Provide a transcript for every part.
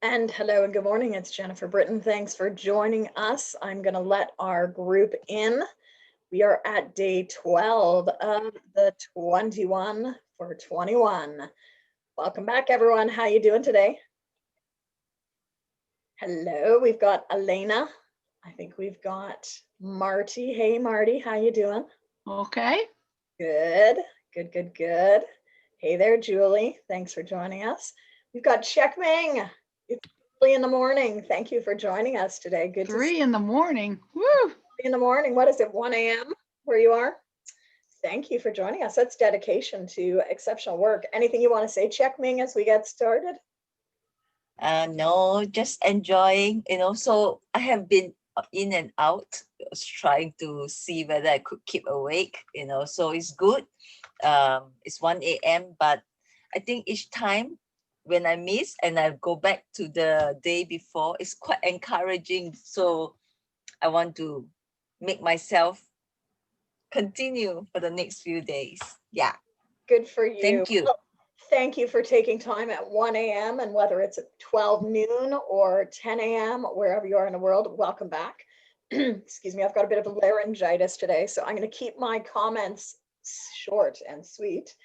And hello and good morning. It's Jennifer Britton. Thanks for joining us. I'm going to let our group in. We are at day 12 of the 21 for 21. Welcome back, everyone. How you doing today? Hello, we've got Elena. I think we've got Marty. Hey, Marty, how you doing? Okay. Good, good. Hey there, Julie. Thanks for joining us. We've got Checkming. It's early in the morning. Thank you for joining us today. Good to see 3 in the morning. Woo! you in the morning. What is it, 1 a.m. where you are? Thank you for joining us. That's dedication to exceptional work. Anything you want to say, Checkming, as we get started? No, just enjoying, so I have been in and out, trying to see whether I could keep awake, so it's good. It's 1 a.m., but I think each time when I miss and I go back to the day before, it's quite encouraging. So I want to make myself continue for the next few days. Yeah. Good for you. Thank you. Well, thank you for taking time at 1 a.m. and whether it's at 12 noon or 10 a.m., wherever you are in the world, welcome back. Excuse me, I've got a bit of laryngitis today, so I'm going to keep my comments short and sweet.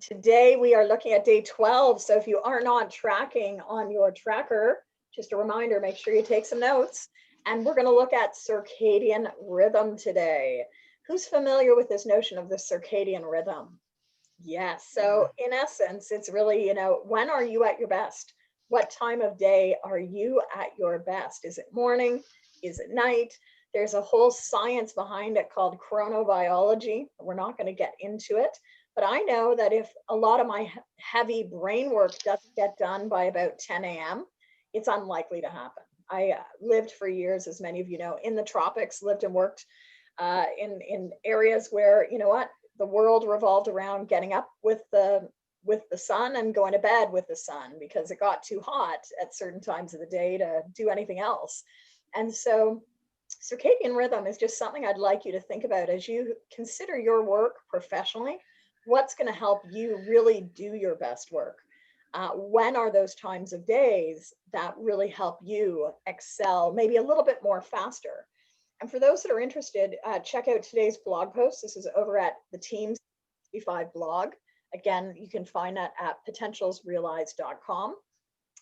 Today we are looking at day 12, so if you are not tracking on your tracker, just a reminder, make sure you take some notes. And we're going to look at circadian rhythm today. Who's familiar with this notion of the circadian rhythm? Yes. So in essence, it's really, when are you at your best? What time of day are you at your best? Is it morning? Is it night? There's a whole science behind it called chronobiology. We're not going to get into it, but I know that if a lot of my heavy brain work doesn't get done by about 10 a.m., it's unlikely to happen. I lived for years, as many of you know, in the tropics, lived and worked in areas where, the world revolved around getting up with the sun and going to bed with the sun because it got too hot at certain times of the day to do anything else. And so circadian rhythm is just something I'd like you to think about as you consider your work professionally. What's going to help you really do your best work? When are those times of days that really help you excel maybe a little bit more faster? And for those that are interested, check out today's blog post. This is over at the Team 65 blog. Again, you can find that at potentialsrealized.com.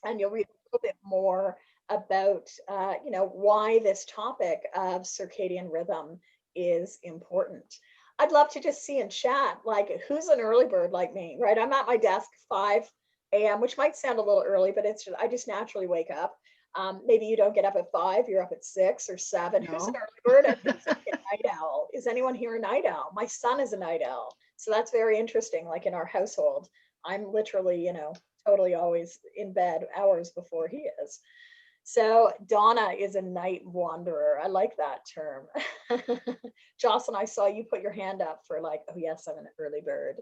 And you'll read a little bit more about, why this topic of circadian rhythm is important. I'd love to just see in chat, like, who's an early bird like me, right? I'm at my desk 5 a.m., which might sound a little early, but I just naturally wake up. Maybe you don't get up at 5, you're up at 6 or 7. No. Who's an early bird? And who's like a night owl? Is anyone here a night owl? My son is a night owl. So that's very interesting. Like in our household, I'm literally, totally always in bed hours before he is. So Donna is a night wanderer. I like that term. Jocelyn, I saw you put your hand up for like, oh yes, I'm an early bird.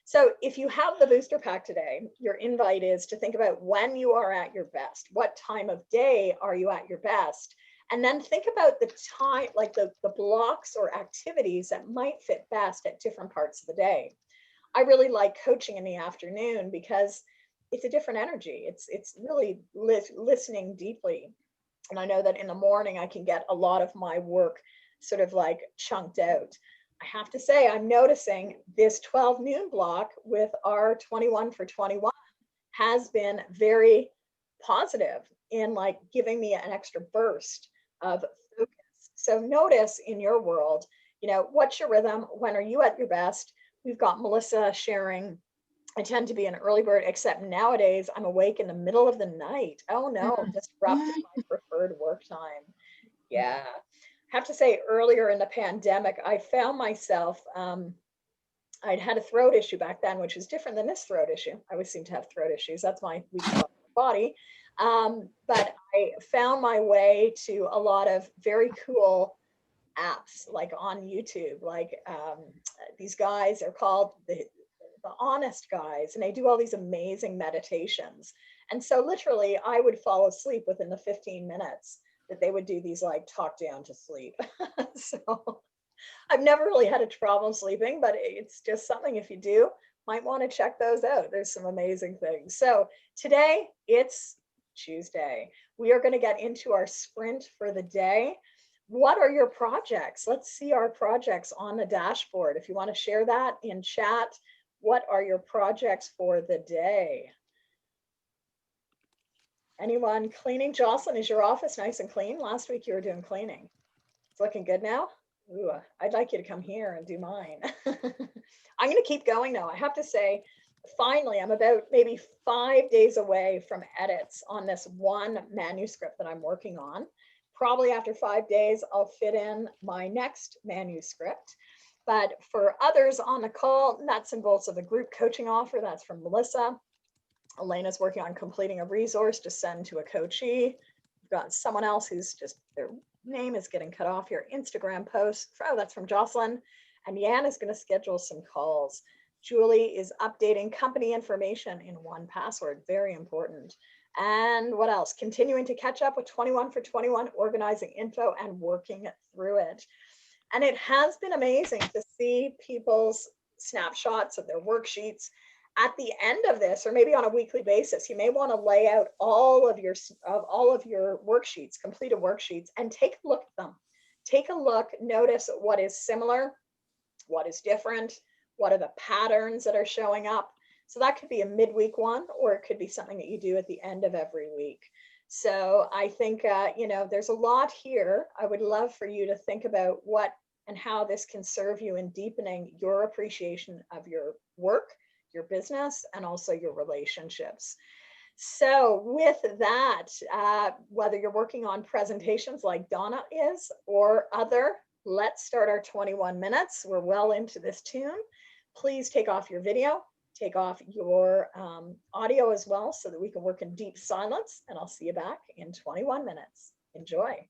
So if you have the booster pack today, your invite is to think about when you are at your best. What time of day are you at your best? And then think about the time, like the blocks or activities that might fit best at different parts of the day. I really like coaching in the afternoon because it's a different energy. It's really listening deeply. And I know that in the morning, I can get a lot of my work sort of like chunked out. I have to say, I'm noticing this 12 noon block with our 21 for 21 has been very positive in like giving me an extra burst of focus. So notice in your world, what's your rhythm? When are you at your best? We've got Melissa sharing, I tend to be an early bird, except nowadays I'm awake in the middle of the night. Oh no, disrupting my preferred work time. Yeah. I have to say, earlier in the pandemic, I found myself, I'd had a throat issue back then, which was different than this throat issue. I always seem to have throat issues. That's my weak body. But I found my way to a lot of very cool apps, like on YouTube. Like these guys are called the honest guys, and they do all these amazing meditations. And so literally I would fall asleep within the 15 minutes that they would do these like talk down to sleep. So I've never really had a problem sleeping, but it's just something, if you do, might want to check those out. There's some amazing things. So today it's Tuesday. We are going to get into our sprint for the day. What are your projects? Let's see our projects on the dashboard. If you want to share that in chat, what are your projects for the day? Anyone cleaning? Jocelyn, is your office nice and clean? Last week you were doing cleaning. It's looking good now. Ooh, I'd like you to come here and do mine. I'm going to keep going now. I have to say, finally, I'm about maybe 5 days away from edits on this one manuscript that I'm working on. Probably after 5 days, I'll fit in my next manuscript. But for others on the call, nuts and bolts of the group coaching offer, that's from Melissa. Elena's working on completing a resource to send to a coachee. We've got someone else who's just, their name is getting cut off here. Instagram post. Oh, that's from Jocelyn. And Yan is going to schedule some calls. Julie is updating company information in 1Password. Very important. And what else? Continuing to catch up with 21 for 21, organizing info and working through it. And it has been amazing to see people's snapshots of their worksheets. At the end of this, or maybe on a weekly basis, you may want to lay out all of your worksheets, completed worksheets, and take a look at them. Take a look, notice what is similar, what is different, what are the patterns that are showing up. So that could be a midweek one, or it could be something that you do at the end of every week. So I think, there's a lot here. I would love for you to think about what and how this can serve you in deepening your appreciation of your work, your business, and also your relationships. So with that, whether you're working on presentations like Donna is or other, let's start our 21 minutes. We're well into this tune. Please take off your video, take off your audio as well so that we can work in deep silence, and I'll see you back in 21 minutes. Enjoy.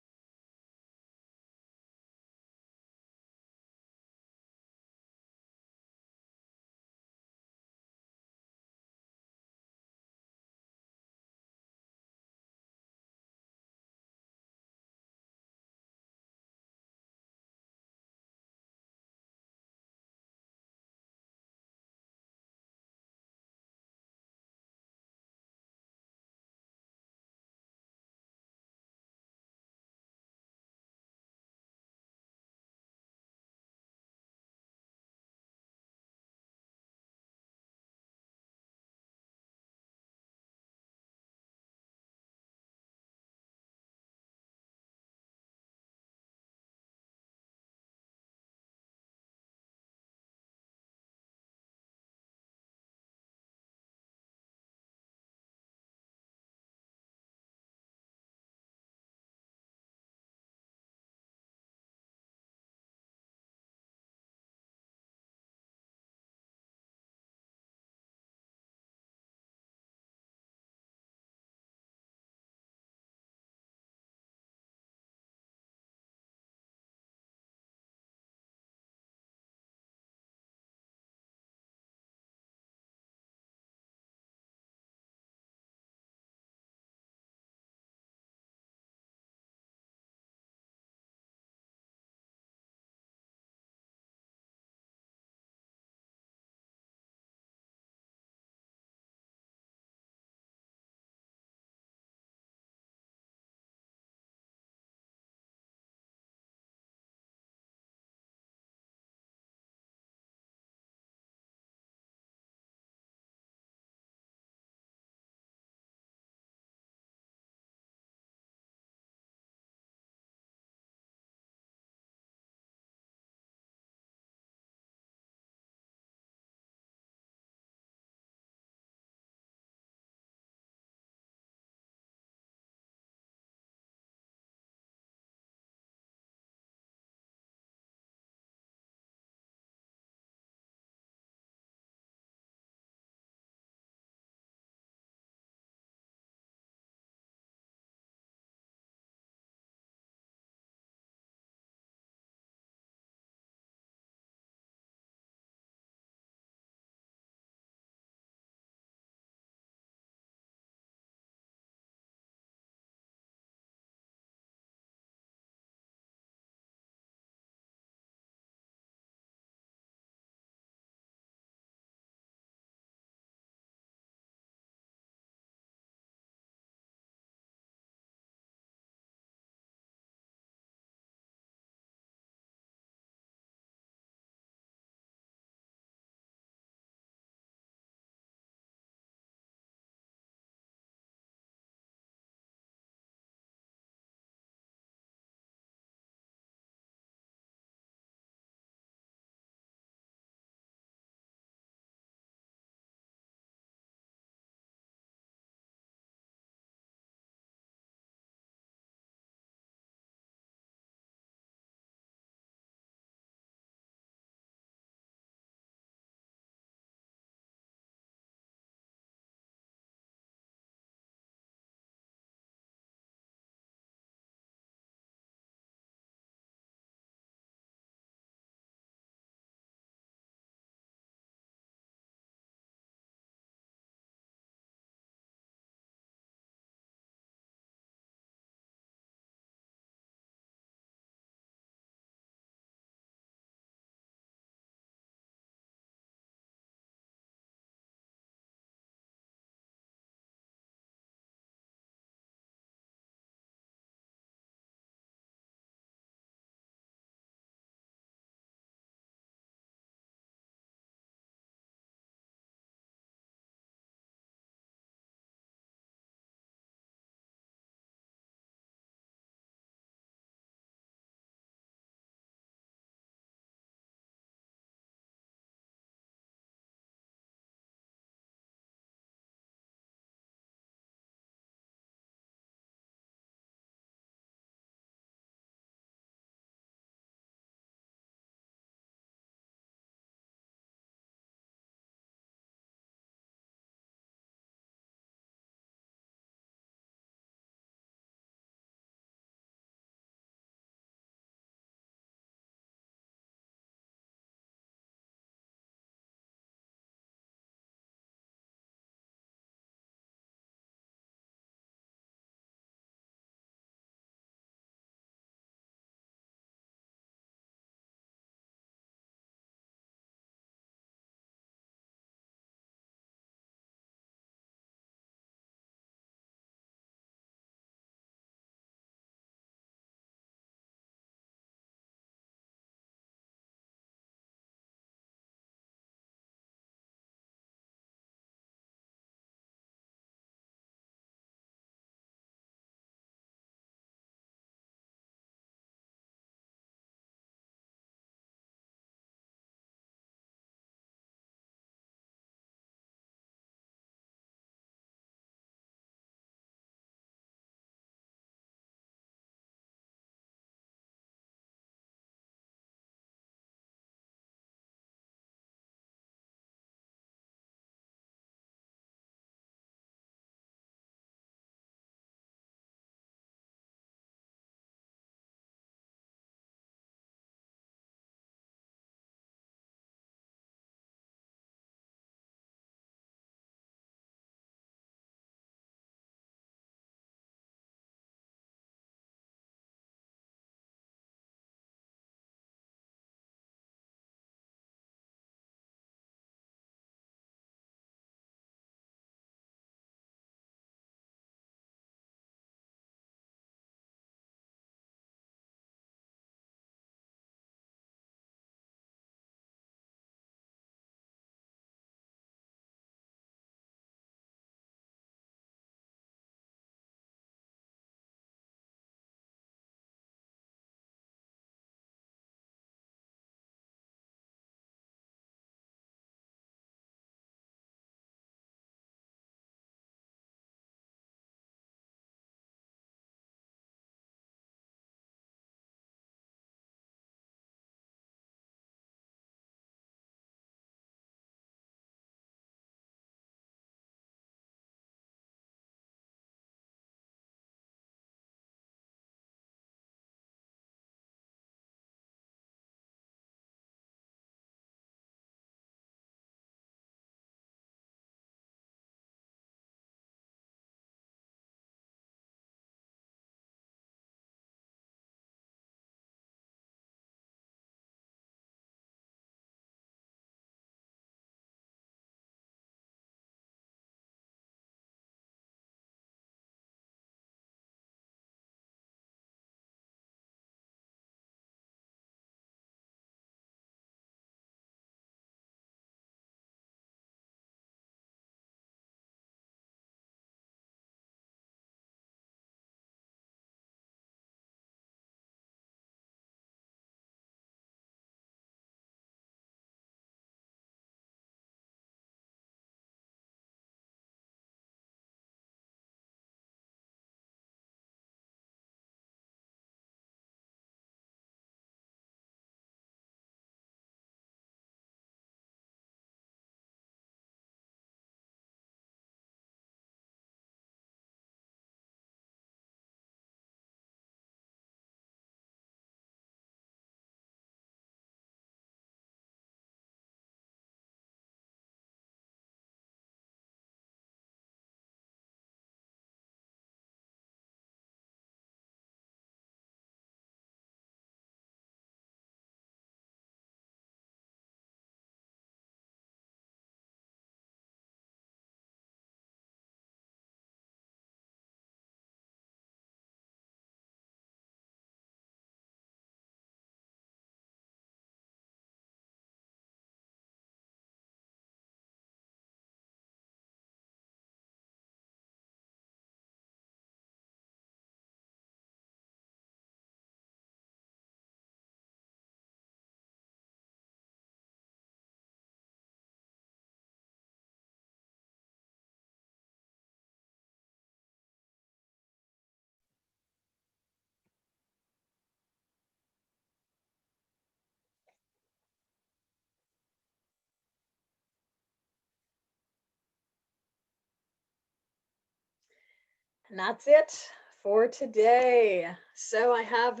And that's it for today. So I have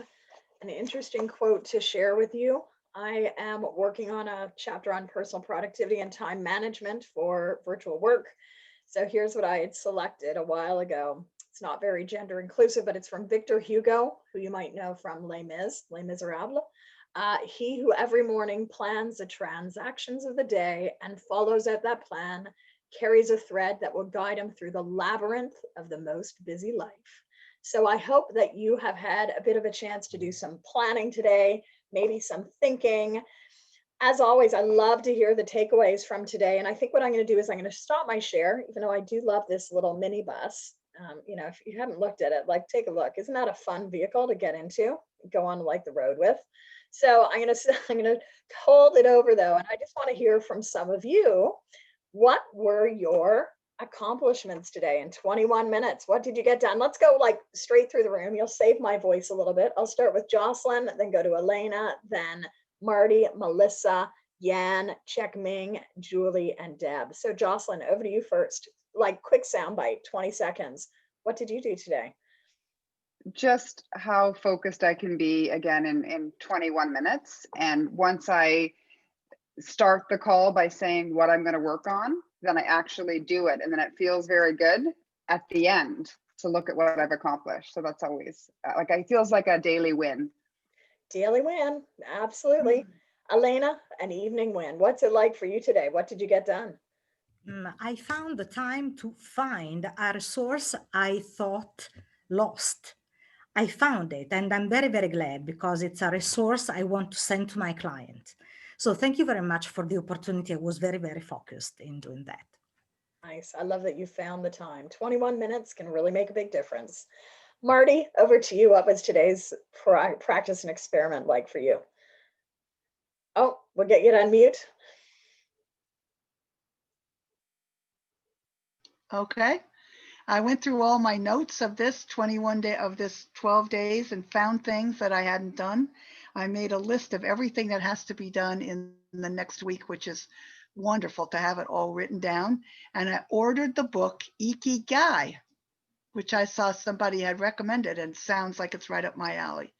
an interesting quote to share with you. I am working on a chapter on personal productivity and time management for virtual work. So here's what I had selected a while ago. It's not very gender inclusive, but it's from Victor Hugo, who you might know from Les Miserables. He who every morning plans the transactions of the day and follows out that plan carries a thread that will guide him through the labyrinth of the most busy life. So I hope that you have had a bit of a chance to do some planning today, maybe some thinking. As always, I love to hear the takeaways from today. And I think what I'm going to do is I'm going to stop my share, even though I do love this little minibus. If you haven't looked at it, like take a look. Isn't that a fun vehicle to get into, go on like the road with? So I'm going to hold it over though. And I just want to hear from some of you. What were your accomplishments today in 21 minutes? What did you get done? Let's go like straight through the room. You'll save my voice a little bit. I'll start with Jocelyn, then go to Elena, then Marty, Melissa, Yan, Check Ming, Julie, and Deb. So Jocelyn, over to you first. Like quick soundbite, 20 seconds. What did you do today? Just how focused I can be again in 21 minutes. And once I start the call by saying what I'm going to work on, then I actually do it. And then it feels very good at the end to look at what I've accomplished. So that's always like, it feels like a daily win. Daily win, absolutely. Elena, an evening win. What's it like for you today? What did you get done? I found the time to find a resource I thought lost. I found it, and I'm very, very glad because it's a resource I want to send to my client. So thank you very much for the opportunity. I was very, very focused in doing that. Nice. I love that you found the time. 21 minutes can really make a big difference. Marty, over to you. What was today's practice and experiment like for you? Oh, we'll get you to unmute. Okay. I went through all my notes of this 12 days and found things that I hadn't done. I made a list of everything that has to be done in the next week, which is wonderful to have it all written down. And I ordered the book Ikigai, which I saw somebody had recommended and sounds like it's right up my alley.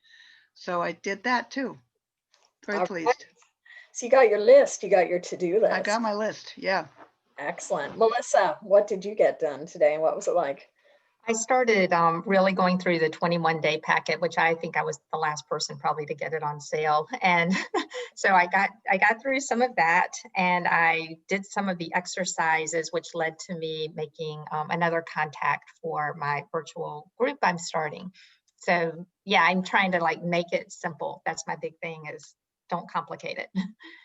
So I did that too. Very pleased. Right. So you got your list, you got your to-do list. I got my list, yeah. Excellent. Melissa, what did you get done today and what was it like? I started really going through the 21-day packet, which I think I was the last person probably to get it on sale. And so I got through some of that, and I did some of the exercises, which led to me making another contact for my virtual group I'm starting. So yeah, I'm trying to like make it simple. That's my big thing, is don't complicate it.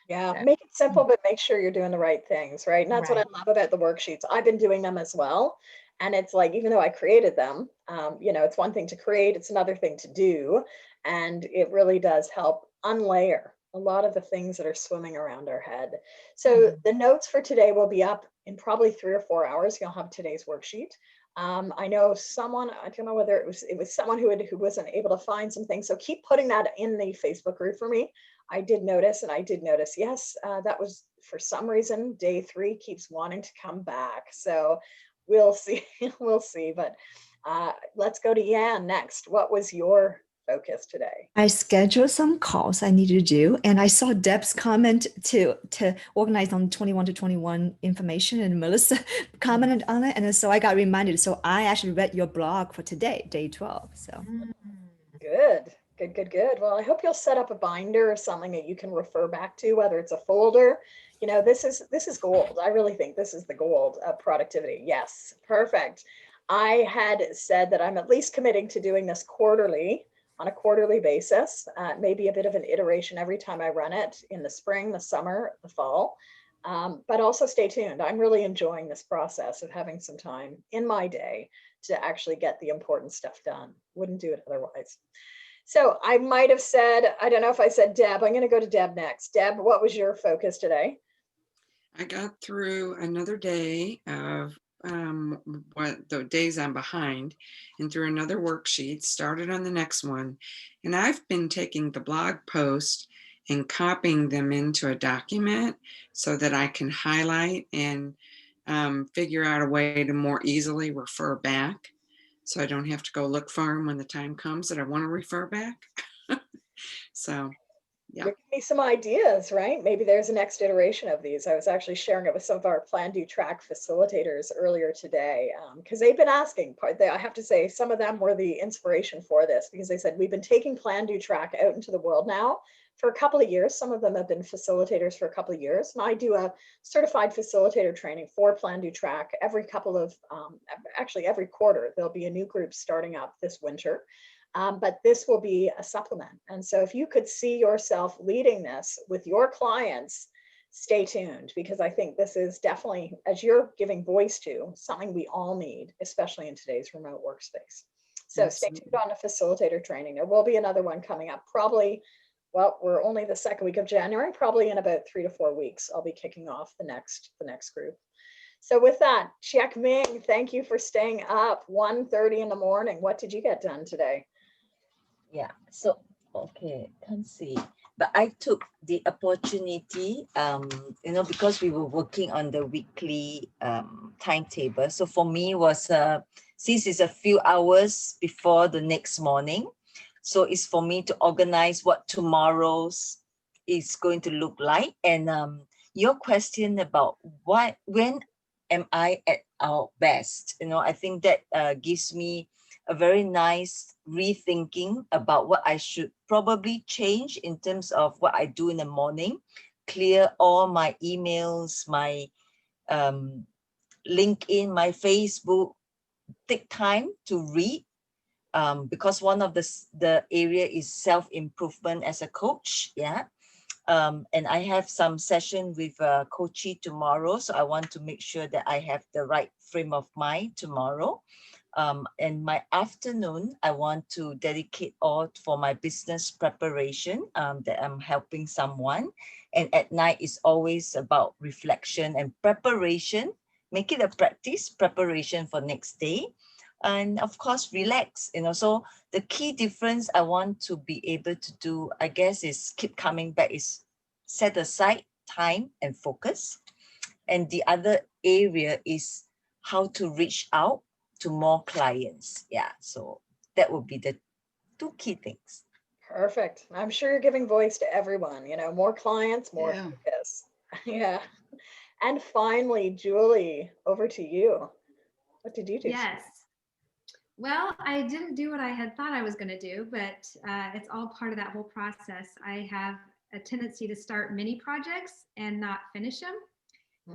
Yeah, make it simple, but make sure you're doing the right things, right? And that's what I love about the worksheets. I've been doing them as well. And it's like, even though I created them, it's one thing to create, it's another thing to do. And it really does help unlayer a lot of the things that are swimming around our head. So the notes for today will be up in probably 3 or 4 hours. You'll have today's worksheet. I know someone, I don't know whether it was someone who wasn't able to find some things. So keep putting that in the Facebook group for me. I did notice, yes, that was for some reason, day 3 keeps wanting to come back. So we'll see, but let's go to Yan next. What was your focus today? I scheduled some calls I need to do, and I saw Deb's comment to organize on 21 to 21 information, and Melissa commented on it, and so I got reminded. So I actually read your blog for today, day 12. So Good. Well, I hope you'll set up a binder or something that you can refer back to, whether it's a folder. This is gold. I really think this is the gold of productivity. Yes, perfect. I had said that I'm at least committing to doing this on a quarterly basis, maybe a bit of an iteration every time I run it in the spring, the summer, the fall. But also stay tuned. I'm really enjoying this process of having some time in my day to actually get the important stuff done. Wouldn't do it otherwise. So I might have said, I don't know if I said Deb, I'm going to go to Deb next. Deb, what was your focus today? I got through another day of what the days I'm behind, and through another worksheet, started on the next one. And I've been taking the blog post and copying them into a document so that I can highlight and figure out a way to more easily refer back. so I don't have to go look for them when the time comes that I want to refer back. So, yeah. Give me some ideas, right? Maybe there's a next iteration of these. I was actually sharing it with some of our PlanDoTrack facilitators earlier today because they've been asking. I have to say, some of them were the inspiration for this because they said, we've been taking PlanDoTrack out into the world now for a couple of years. Some of them have been facilitators for a couple of years. And I do a certified facilitator training for PlanDoTrack every couple of, actually every quarter, there'll be a new group starting up this winter. But this will be a supplement. And so if you could see yourself leading this with your clients, stay tuned, because I think this is definitely, as you're giving voice to, something we all need, especially in today's remote workspace. So stay tuned on the facilitator training. There will be another one coming up probably, well, we're only the second week of January, probably in about 3 to 4 weeks, I'll be kicking off the next group. So with that, Chiak Ming, thank you for staying up 1:30 in the morning. What did you get done today? Yeah, so, okay, can't see. But I took the opportunity, because we were working on the weekly timetable. So for me was, since it's a few hours before the next morning, so it's for me to organize what tomorrow's is going to look like. And your question about when am I at our best? I think that gives me a very nice rethinking about what I should probably change in terms of what I do in the morning. Clear all my emails, my LinkedIn, my Facebook. Take time to read because one of the area is self-improvement as a coach. Yeah. And I have some session with coachee tomorrow. So I want to make sure that I have the right frame of mind tomorrow. And my afternoon, I want to dedicate all for my business preparation that I'm helping someone. And at night is always about reflection and preparation. Make it a practice, preparation for next day. And of course, relax. So the key difference I want to be able to do, I guess, is keep coming back, is set aside time and focus. And the other area is how to reach out to more clients. Yeah, so that would be the 2 key things. Perfect. I'm sure you're giving voice to everyone, more clients, more Yeah. focus. Yeah. And finally, Julie, over to you. What did you do? Yes. Well, I didn't do what I had thought I was going to do, but it's all part of that whole process. I have a tendency to start mini projects and not finish them.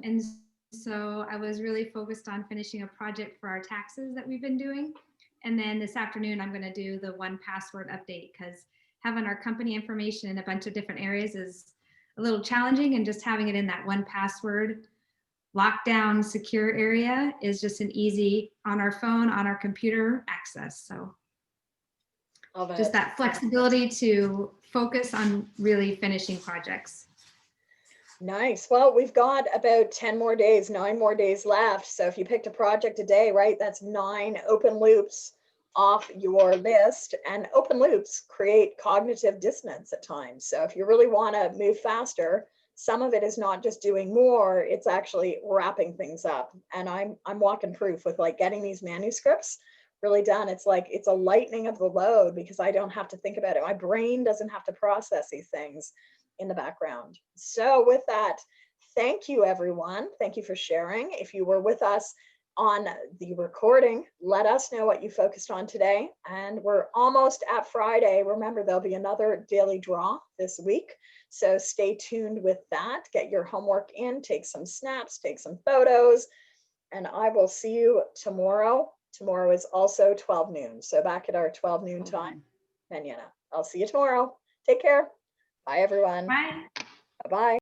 And so I was really focused on finishing a project for our taxes that we've been doing. And then this afternoon, I'm going to do the 1Password update because having our company information in a bunch of different areas is a little challenging, and just having it in that 1Password lockdown secure area is just an easy on our phone, on our computer access. So just that flexibility to focus on really finishing projects. Nice. Well, we've got about 9 more days left. So if you picked a project a day, right, that's 9 open loops off your list, and open loops create cognitive dissonance at times. So if you really want to move faster, some of it is not just doing more, it's actually wrapping things up. And I'm walking proof with like getting these manuscripts really done. It's like, it's a lightening of the load because I don't have to think about it. My brain doesn't have to process these things in the background. So with that, thank you, everyone. Thank you for sharing. If you were with us on the recording, let us know what you focused on today. And we're almost at Friday. Remember, there'll be another daily draw this week. So stay tuned with that. Get your homework in, take some snaps, take some photos, and I will see you tomorrow. Tomorrow is also 12 noon. So back at our 12 noon time. And I'll see you tomorrow. Take care. Bye, everyone. Bye. Bye-bye.